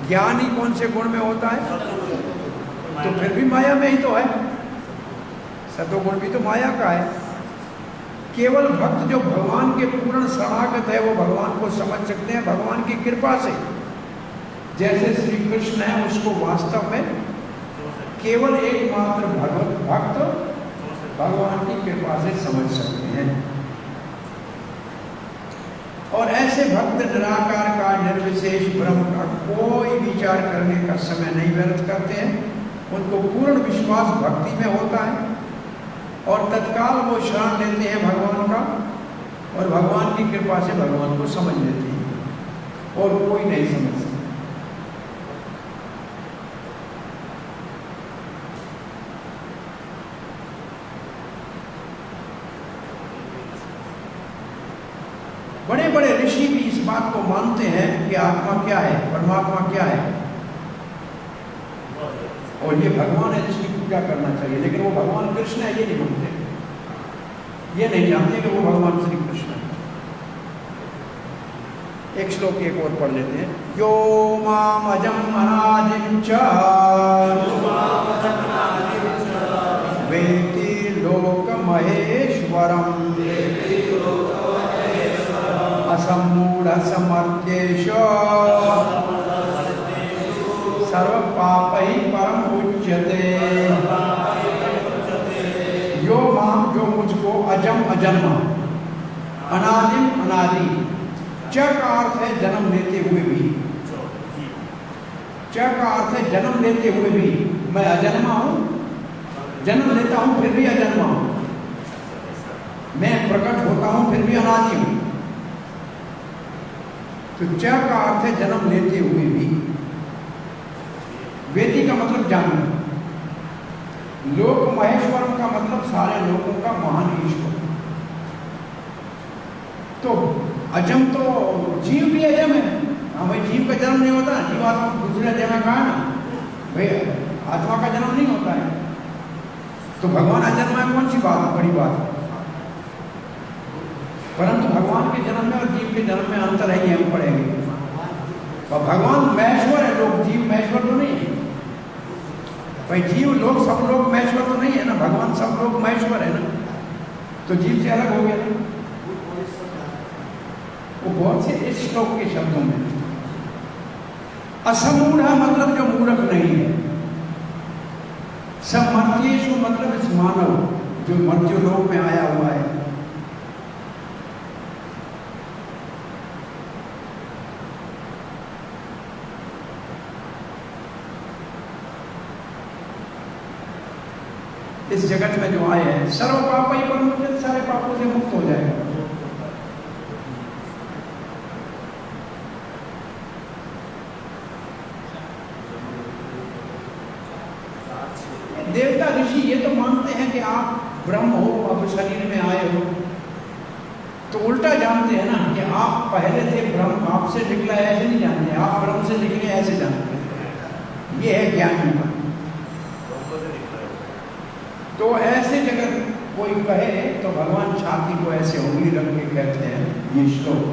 ज्ञानी कौन से गुण में होता है? तो फिर भी माया में ही तो है, सतोगुण भी तो माया का है। केवल भक्त जो भगवान के पूर्ण शरणागत है वो भगवान को समझ सकते हैं भगवान की कृपा से। जैसे श्री कृष्ण है, उसको वास्तव में केवल एकमात्र भक्त भगवान की कृपा से समझ सकते हैं। और ऐसे भक्त निराकार का, निर्विशेष ब्रह्म का कोई विचार करने का समय नहीं व्यर्थ करते हैं। उनको पूर्ण विश्वास भक्ति में होता है और तत्काल वो शरण लेते हैं भगवान का और भगवान की कृपा से भगवान को समझ लेते हैं और कोई नहीं समझ सकता। बड़े बड़े ऋषि भी इस बात को मानते हैं कि आत्मा क्या है, परमात्मा क्या है और ये भगवान है जिसकी पूजा करना चाहिए, लेकिन वो भगवान कृष्ण है ये नहीं मानते, ये नहीं जानते कि वो भगवान श्री कृष्ण है। एक श्लोक एक और पढ़ लेते हैं। यो माम अजम अनादिं च वेति लोक महेश्वरम असमूढ़ समर्थ्येश सर्व पापै परम उच्यते। यो माम, जो मुझको, अजम अजन्मा, अनादिम अनादि, च का अर्थ है जन्म लेते हुए भी, च का अर्थ है जन्म लेते हुए भी, मैं अजन्मा हूं, जन्म लेता हूं फिर भी अजन्मा हूं, मैं प्रकट होता हूं फिर भी अनादि हूं। तो च का अर्थ है जन्म लेते हुए भी, वेदी का मतलब जानना, लोक महेश्वरम का मतलब सारे लोगों का महान ईश्वर। तो अजम तो जीव भी अजम है। हाँ भाई, जीव का जन्म नहीं होता, जीव आत्मा दूसरे जन्म का है ना भाई, आत्मा का जन्म नहीं होता है। तो भगवान अजन्मा है, कौन सी बात बड़ी बात है। परंतु भगवान के जन्म में और जीव के जन्म में अंतर है, हम पढ़ेंगे। और भगवान महेश्वर है, लोग जीव महेश्वर तो नहीं है भाई। जीव लोग सब लोग महेश्वर तो नहीं है ना, भगवान सब लोग महेश्वर है ना, तो जीव से अलग हो गया ना। वो बहुत से इस श्लोक के शब्दों में असमूढ़ मतलब जो मूर्ख नहीं है, समर्थ्येषु मतलब इस मानव जो मृत्यु लोक में आया हुआ है। इस जगत में जो आए हैं, सर्व पाप ही परम, सारे पापों से मुक्त हो जाएगा। देवता ऋषि ये तो मानते हैं कि आप ब्रह्म हो, अब शरीर में आए हो, तो उल्टा जानते हैं ना कि आप पहले थे ब्रह्म, आपसे निकला ऐसे नहीं जानते, आप ब्रह्म से निकले ऐसे जानते हैं। ये है ज्ञान का। तो ऐसे जगह कोई कहे तो भगवान छाती को ऐसे उंगली रख के कहते हैं ये श्लोक,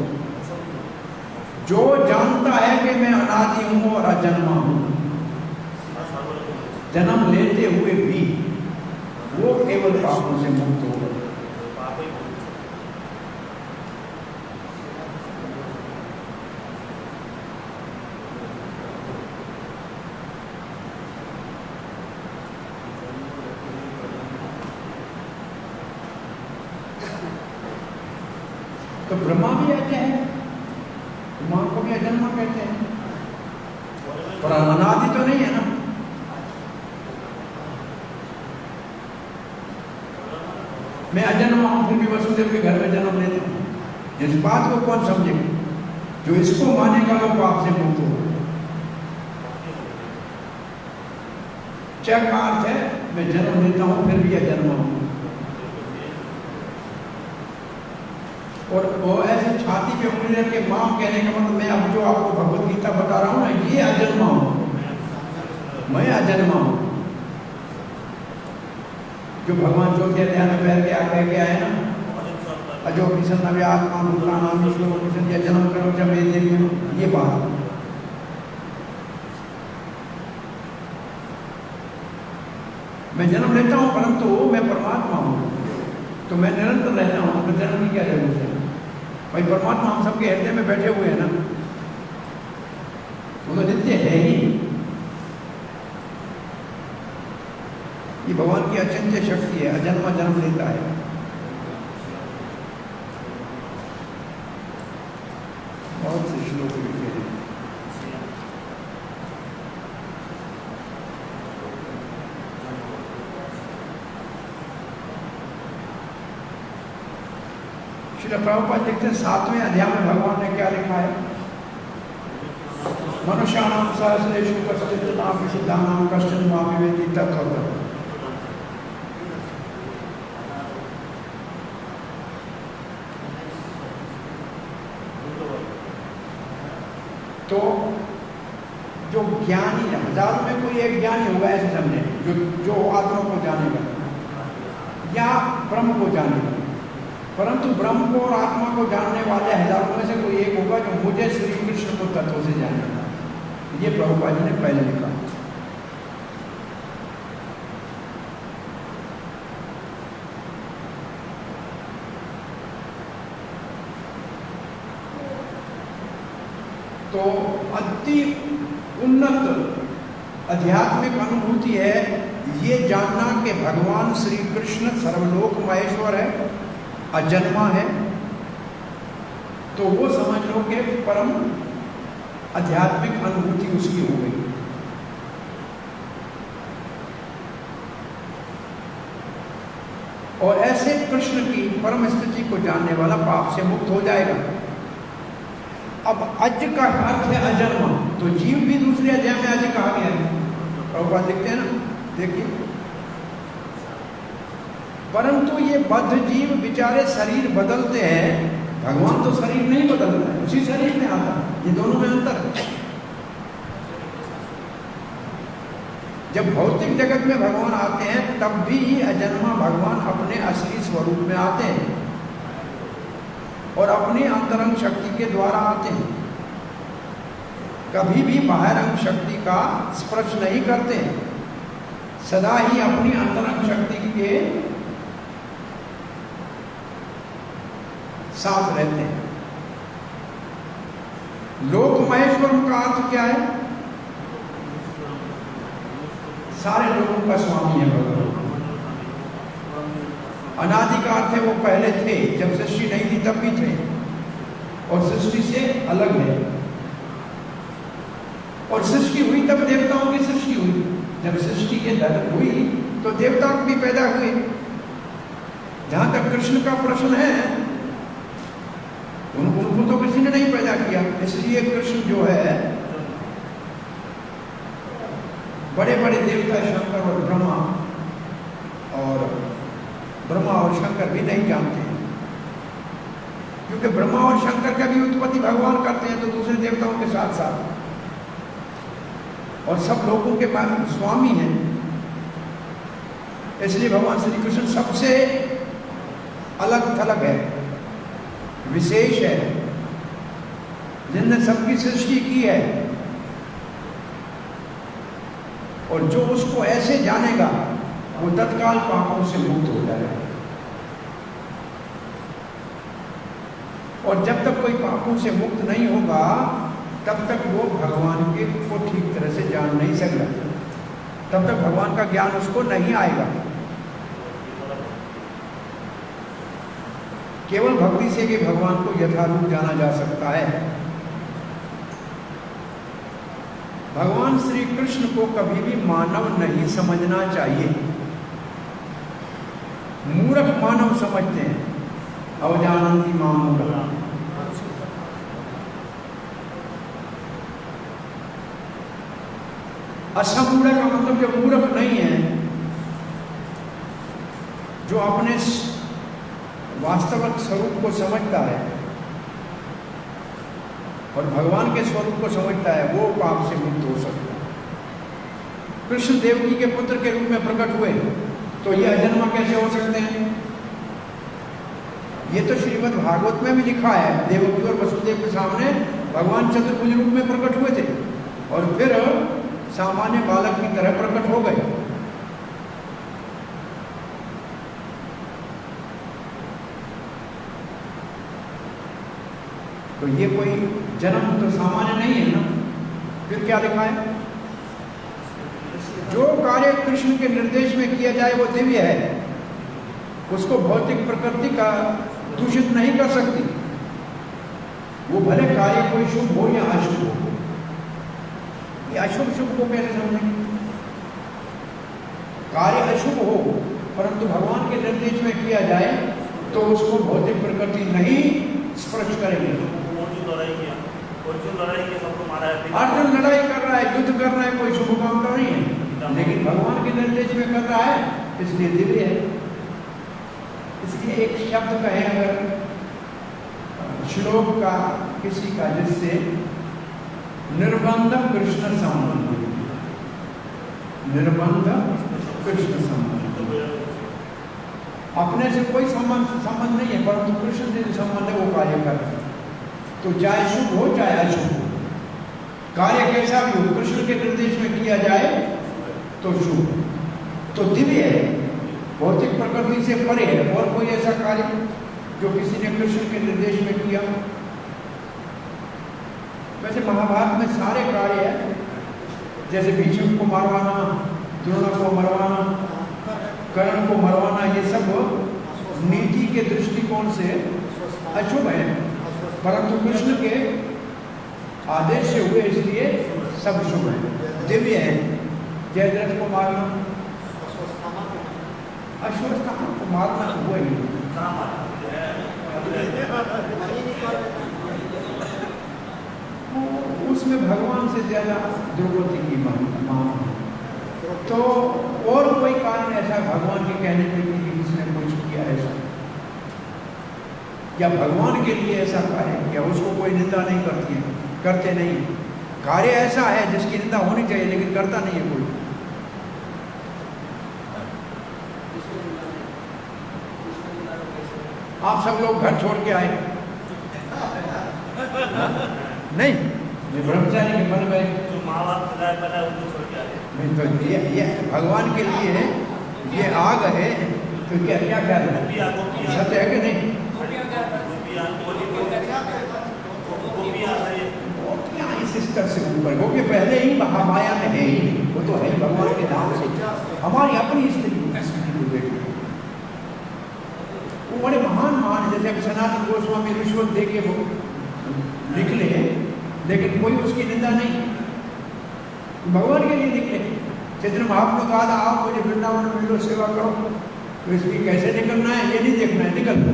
जो जानता है कि मैं अनादि हूं और अजन्मा हूं, जन्म लेते हुए भी वो केवल पापों से मुक्त होगा। तो ब्रह्मा भी ऐसे है, ब्रह्मा को भी अजन्मा कहते हैं, पर अनादि तो नहीं है ना। मैं अजन्मा हूँ फिर भी वसुदेव के घर में जन्म लेता हूँ। इस बात को कौन समझेगा? जो इसको मानेगा वो पाप से मुक्त होगा। क्या अर्थ है? मैं जन्म लेता हूँ फिर भी अजन्मा हूँ। और वो ऐसे छाती पे उंगली रख के मां कहने का मतलब मैं अब जो आपको भगवत गीता बता रहा हूँ ना, ये अजन्मा हूँ, मैं अजन्मा हूँ। जो भगवान चौथे अध्याय में बैठ के आगे के आए ना, अजो किशन नव्य आत्मा भूता नाम ईश्वर किशन या जन्म करो जब ये बात। मैं जन्म लेता हूँ परंतु मैं परमात्मा हूँ, तो मैं निरंतर रहता हूँ, तो जन्म की क्या जरूरत है? भाई परमात्मा हम सबके हृदय में बैठे हुए हैं ना, वो तो नित्य है ही। ये भगवान की अचिंत्य शक्ति है, अजन्मा जन्म लेता है। बहुत से श्लोक लिखे हैं। श्रील प्रभुपाद लिखते हैं 7वें अध्याय में भगवान ने क्या लिखा है? मनुष्याणाम सहस्रेषु कश्चित् नाम सिद्धानाम कश्चित् मां विवेति तत्त्वतः। तो जो ज्ञानी है, हजारों में कोई एक ज्ञानी होगा ऐसे समझे, जो आत्मा को जानेगा या ब्रह्म को जानेगा। परंतु ब्रह्म को और आत्मा को जानने वाले हजारों में से कोई एक होगा जो मुझे श्री कृष्ण को तत्व से जानेगा। ये प्रभुपाद जी ने पहले लिखा। तो अति उन्नत आध्यात्मिक अनुभूति है ये जानना कि भगवान श्री कृष्ण सर्वलोक महेश्वर है, अजन्मा है। तो वो समझ लो कि परम आध्यात्मिक अनुभूति उसकी हो गई। और ऐसे कृष्ण की परम स्थिति को जानने वाला पाप से मुक्त हो जाएगा। अब अज का अर्थ है अजन्मा, तो जीव भी दूसरे अध्याय में अज कहा गया है। प्रभुपाद लिखते हैं ना, देखिए, परंतु ये बद्ध जीव बेचारे शरीर बदलते हैं, भगवान तो शरीर नहीं बदलता है, उसी शरीर में आता है। ये दोनों में अंतर है। जब भौतिक जगत में भगवान आते हैं तब भी अजन्मा भगवान अपने असली स्वरूप में आते हैं और अपनी अंतरंग शक्ति के द्वारा आते हैं। कभी भी बाहरंग शक्ति का स्पर्श नहीं करते हैं, सदा ही अपनी अंतरंग शक्ति के साथ रहते हैं। लोक महेश्वर का अर्थ क्या है? सारे लोगों का स्वामी है भगवान। अनादि का अर्थ है वो पहले थे, जब सृष्टि नहीं थी तब भी थे, और सृष्टि से अलग है। और सृष्टि हुई तब देवताओं की सृष्टि हुई। जब सृष्टि के धर्म हुई तो देवता भी पैदा हुए। जहां तक कृष्ण का प्रश्न है, उनको तो किसी ने नहीं पैदा किया, इसलिए कृष्ण जो है बड़े बड़े देवता शंकर और ब्रह्मा और शंकर भी नहीं जानते हैं, क्योंकि ब्रह्मा और शंकर का भी उत्पत्ति भगवान करते हैं तो दूसरे देवताओं के साथ साथ, और सब लोगों के स्वामी हैं। इसलिए भगवान श्री कृष्ण सबसे अलग थलग है, विशेष है, जिनने सबकी सृष्टि की है। और जो उसको ऐसे जानेगा वो तत्काल पापों से मुक्त हो जाएगा। और जब तक कोई पापों से मुक्त नहीं होगा तब तक वो भगवान के को ठीक तरह से जान नहीं सकता, तब तक भगवान का ज्ञान उसको नहीं आएगा। केवल भक्ति से भी भगवान को यथारूप जाना जा सकता है। भगवान श्री कृष्ण को कभी भी मानव नहीं समझना चाहिए। मूर्ख मानव समझते हैं, अवजानन्ति मां मूढ़ा। असमूढ़ का मतलब जो मूर्ख नहीं है, जो अपने वास्तविक स्वरूप को समझता है और भगवान के स्वरूप को समझता है, वो पाप से मुक्त हो सकता है। कृष्ण देवकी के पुत्र के रूप में प्रकट हुए तो ये अजन्मा कैसे हो सकते हैं? ये तो श्रीमद् भागवत में भी लिखा है, देवकी और वसुदेव के सामने भगवान चतुर्भुज रूप में प्रकट हुए थे और फिर सामान्य बालक की तरह प्रकट हो गए। तो ये कोई जन्म तो सामान्य नहीं है ना। फिर क्या लिखा है? जो कार्य कृष्ण के निर्देश में किया जाए वो दिव्य है, उसको भौतिक प्रकृति का दूषित नहीं कर सकती। वो भले कार्य कोई शुभ हो या अशुभ हो। ये अशुभ शुभ को कैसे समझेंगे? कार्य अशुभ हो परंतु भगवान के निर्देश में किया जाए तो उसको भौतिक प्रकृति नहीं स्पर्श करेगी। अर्जुन लड़ाई कर रहा है, युद्ध कर रहा है, कोई शुभ काम कर रही है, लेकिन भगवान के निर्देश में कर रहा है, इसलिए दिव्य है। इसलिए एक शब्द कहे अगर श्लोक का किसी का, जिससे निर्बंध कृष्ण संबंध, निर्बंध कृष्ण संबंध, अपने से कोई संबंध नहीं है परंतु कृष्ण से जो संबंध है वो कार्य कर रहे हैं। तो चाहे शुभ हो चाहे अशुभ हो, कार्य कैसा भी हो, कृष्ण के निर्देश में किया जाए तो शुभ, तो दिव्य है, भौतिक प्रकृति से परे है। और कोई ऐसा कार्य जो किसी ने कृष्ण के निर्देश में किया? वैसे महाभारत में सारे कार्य है, जैसे भीष्म को मारवाना, द्रोण को मरवाना, कर्ण को मरवाना, ये सब नीति के दृष्टिकोण से अशुभ है, परंतु कृष्ण के आदेश से हुए इसलिए सब शुभ है, दिव्य है। जयद्रथ को मारना, अश्वत्थामा को मारना हुआ ही, उसमें भगवान से ज्यादा द्रौपदी की मां। तो और कोई कारण ऐसा भगवान के कहने पे कि किसने कुछ किया ऐसा, या भगवान के लिए ऐसा कार्य किया, उसको कोई निंदा नहीं करती है, करते नहीं। कार्य ऐसा है जिसकी निंदा होनी चाहिए लेकिन करता नहीं है कोई। आप सब लोग घर छोड़ के आए नहीं, ब्रह्मचारी के मन में नहीं, तो ये भगवान के लिए है, ये आग है, तो क्या क्या क्या सत्य है कि नहीं? इस स्तर से ऊपर, क्योंकि पहले ही महामाया में है ही, वो तो है भगवान के नाम से। हमारी अपनी स्थिति को देखो, वो बड़े महान जैसे अब सनातन गोस्वामी रिश्वत दे के वो निकले, लेकिन कोई उसकी निंदा नहीं, भगवान के लिए निकले। चैतन्य महाप्रभु कहा आप मुझे वृंदावन में लो, सेवा करो, तो इसकी कैसे निकलना है ये नहीं देखना है, निकलना।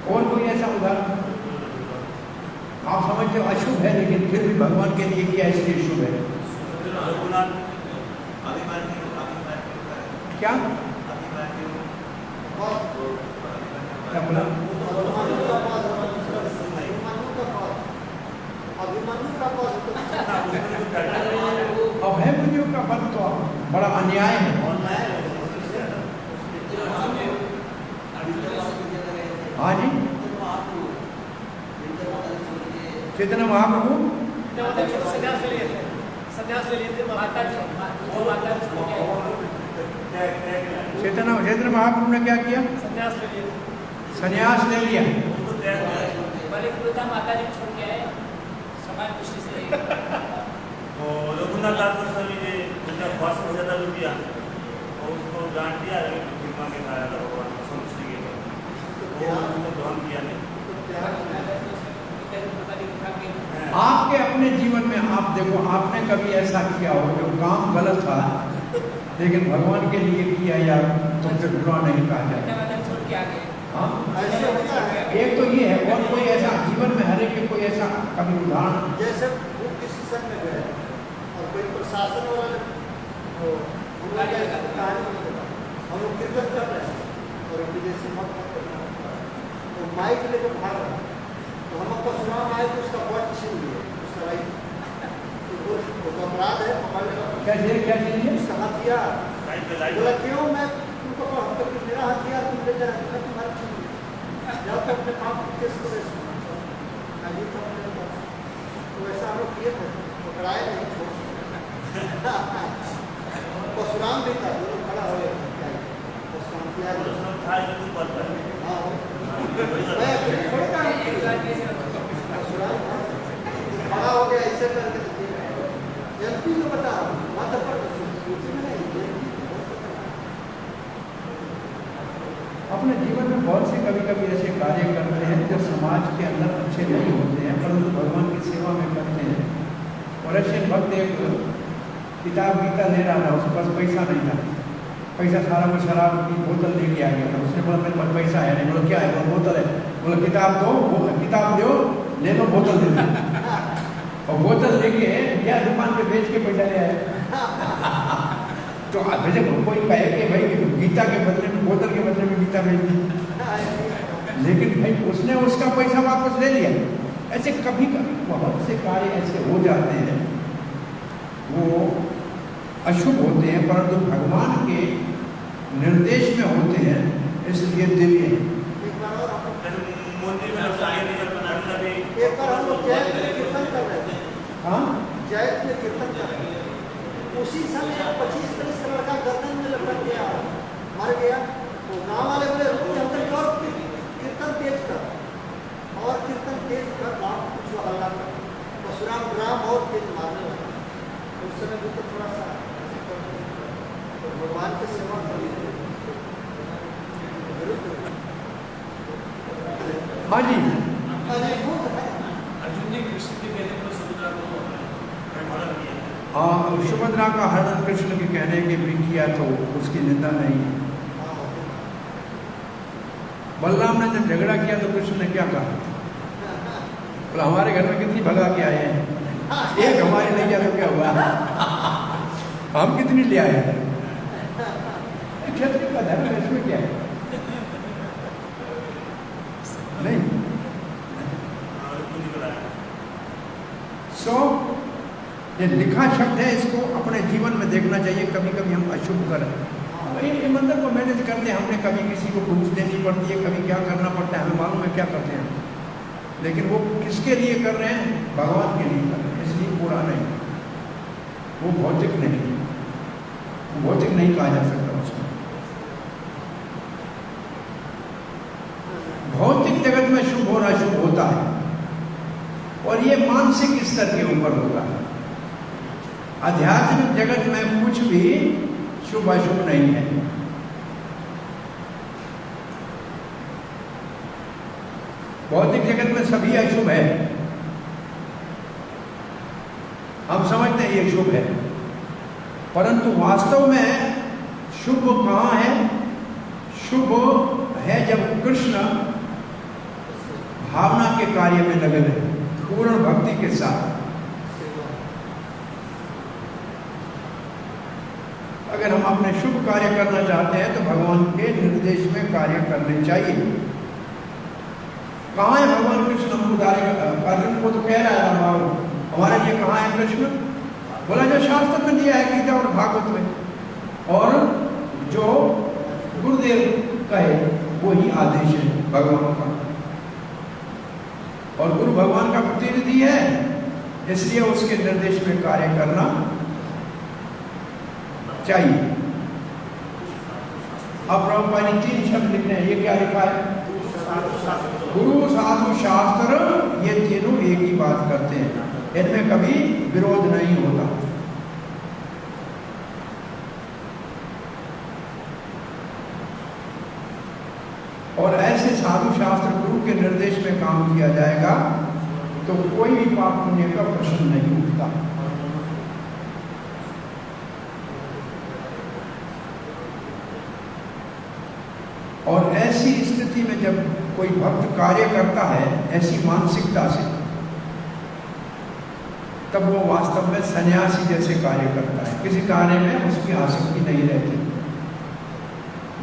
और कोई ऐसा उदाहरण आप समझते हो अशुभ है, लेकिन फिर भी भगवान के लिए किया इसलिए शुभ है। क्या क्या बोला? अभिमन्यु का पद तो बड़ा अन्याय है। हाँ जी, चैतन्य महाप्रभु चैतन्य महाप्रभु ने क्या किया? संन्यास ले लिया। माता जी छोड़ के आए समाज दृष्टि से। रघुनाथ दास गोस्वामी ने उनका फर्स्ट हो जाता रुपया और उसको डांट दिया, फिल्मा में खाया था भगवान संतुष्टि के लिए, वो उसको ग्रहण किया नहीं। आपके अपने जीवन में आप देखो, आपने कभी ऐसा किया हो जो काम गलत था लेकिन भगवान के लिए किया या तो फिर बुरा नहीं कहा जाए। धन्यवाद छोड़ के आगे हाँ, ऐसे होता है एक तो ये है, और कोई ऐसा जीवन में हर एक के कोई ऐसा कभी उदाहरण? जैसे वो किसी सन में गए और कोई प्रशासन वाला तो हम लोग क्या कहानी में बताओ, हम लोग कीर्तन कर रहे हैं और विदेशी मत करना तो माइक लेकर भाग रहा तो हम परशुराम आए तो उसका बट छीन लिए उसका राइट तो अपराध है पकड़ लेगा क्या चाहिए? उसका हथियार लाइट पे लाइट बोला क्यों मैं तुमको पकड़ करके मेरा हथियार तुम ले जाए मैं तुम्हारा छीन लिया जाओ तो अपने पाप को केस करो अभी तो अपने पास तो ऐसा हम लोग किए थे पकड़ाए नहीं छोड़ परशुराम भी था दोनों खड़ा हो गया परशुराम की वो सब था ये तो पता है। हाँ मैं अकेले थोड़े काम एक किया बार कैसे होता है? परशुराम था खड़ा हो गया ऐसे करके एमपी को बता माता पर सूची में नहीं अपने जीवन में बहुत से कभी कभी ऐसे कार्य करते हैं जो समाज के अंदर अच्छे नहीं होते हैं, परंतु भगवान की सेवा में करते हैं। और ऐसे भक्त एक किताब गीता ले रहा था, उसके पास पैसा नहीं था, पैसा सारा वो शराब की बोतल लेके आ गया था। उसने बोला मेरे पास पैसा है नहीं। बोला क्या है? बोला बोतल है। बोला किताब दो, किताब दो, ले लो बोतल दे दो। और बोतल लेके या दुकान पे बेच के पैसा ले आए। तो जब कोई कहे कि भाई गीता के बदले में बोतल के बदले में गीता बेच दी, लेकिन भाई उसने उसका पैसा वापस ले लिया। ऐसे कभी कभी बहुत से कार्य ऐसे हो जाते हैं, वो अशुभ होते हैं परंतु भगवान के निर्देश में होते हैं, इसलिए दिव्य है। एक बार और हम जैसे मंदिर में लोग आगे निकल बनाना भी एक बार हम लोग जैत में कीर्तन कर रहे थे हाँ, जैत में कीर्तन कर रहे थे उसी समय 25-30 का लड़का गर्दन में लटक गया मर गया। तो गाँव वाले बोले रुक अंदर और कीर्तन तेज कर और कीर्तन तेज कर गाँव कुछ हल्ला कर परशुराम ग्राम और तेज मारने लगा। उस समय भी तो थोड़ा सा तो भगवान की सेवा कर हाँ जी, अद्भुत है। अर्जुन ने कृष्ण के कहने पर सुभद्रा को मदद किया। हाँ, सुभद्रा का हरण कृष्ण के कहने के भी किया तो उसकी निंदा नहीं है। बलराम ने जब झगड़ा किया तो कृष्ण ने क्या कहा? बोला हमारे घर में कितनी भगा के आए हैं, एक हमारी नहीं किया तो क्या हुआ? हम कितनी ले आए हैं? क्षत्रिय का धर्म है, इसमें क्या है? नहीं। सो ये लिखा शब्द है, इसको अपने जीवन में देखना चाहिए। कभी कभी हम अशुभ करें, ये मंदिर को मैनेज करते हैं, हमने कभी किसी को घूस देनी पड़ती है, कभी क्या करना पड़ता है, हमें मालूम है क्या करते हैं, लेकिन वो किसके लिए कर रहे हैं? भगवान के लिए कर रहे हैं, इसलिए बुरा नहीं। वो भौतिक नहीं, भौतिक नहीं कहा जा सकता उसको। भौतिक जगत में शुभ और अशुभ होता है, और ये मानसिक स्तर के ऊपर होता है। आध्यात्मिक जगत में कुछ भी शुभ अशुभ नहीं है। भौतिक जगत में सभी अशुभ है, हम समझते हैं ये शुभ है, परंतु वास्तव में शुभ कहाँ है? शुभ है जब कृष्ण भावना के कार्य में लगे रहे, पूर्ण भक्ति के साथ। अगर हम अपने शुभ कार्य करना चाहते हैं तो भगवान के निर्देश में कार्य करने चाहिए। कहाँ है भगवान कृष्ण? अर्जुन को तो कह रहा है बाबू हमारे लिए कहाँ है कृष्ण? बोला जो शास्त्र में दिया है गीता और भागवत में, और जो गुरुदेव कहे वो ही आदेश है भगवान का, और गुरु भगवान का प्रतिनिधि है, इसलिए उसके निर्देश में कार्य करना चाहिए। अब प्रभुपाद ने 3 शब्द लिखने हैं, ये क्या लिखा है? गुरु साधु शास्त्र, ये तीनों एक ही बात करते हैं, इनमें कभी विरोध नहीं होता। और ऐसे साधु शास्त्र गुरु के निर्देश में काम किया जाएगा तो कोई भी पाप पुण्य का प्रश्न नहीं उठता। स्थिति में जब कोई भक्त कार्य करता है ऐसी मानसिकता से, तब वो वास्तव में सन्यासी जैसे कार्य करता है, किसी कार्य में उसकी आसक्ति नहीं रहती।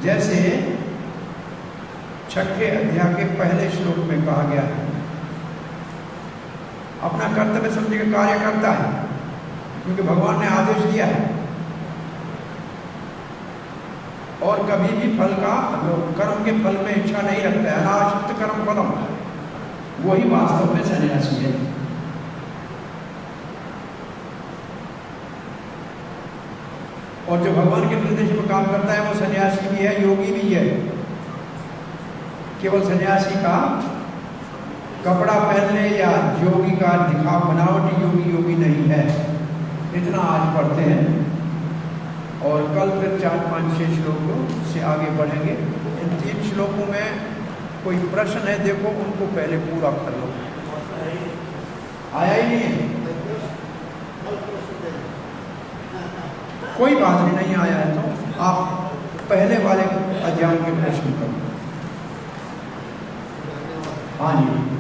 जैसे 6ठे अध्याय के पहले श्लोक में कहा गया है, अपना कर्तव्य समझ के कार्य करता है क्योंकि भगवान ने आदेश दिया है, और कभी भी फल का, कर्म के फल में इच्छा नहीं रखता है, अनाश्रित कर्म फलम, वही वास्तव में सन्यासी है। और जो भगवान के निर्देश में काम करता है वो सन्यासी भी है, योगी भी है। केवल सन्यासी का कपड़ा पहनने या योगी का दिखाव बनावटी योगी नहीं है। इतना आज पढ़ते हैं और कल फिर 4, 5, 6 श्लोकों से आगे बढ़ेंगे। इन 3 श्लोकों में कोई प्रश्न है, देखो उनको पहले पूरा कर लो। आया ही नहीं है, कोई बात नहीं आया है तो आप पहले वाले अध्याय के प्रश्न करो। हाँ जी।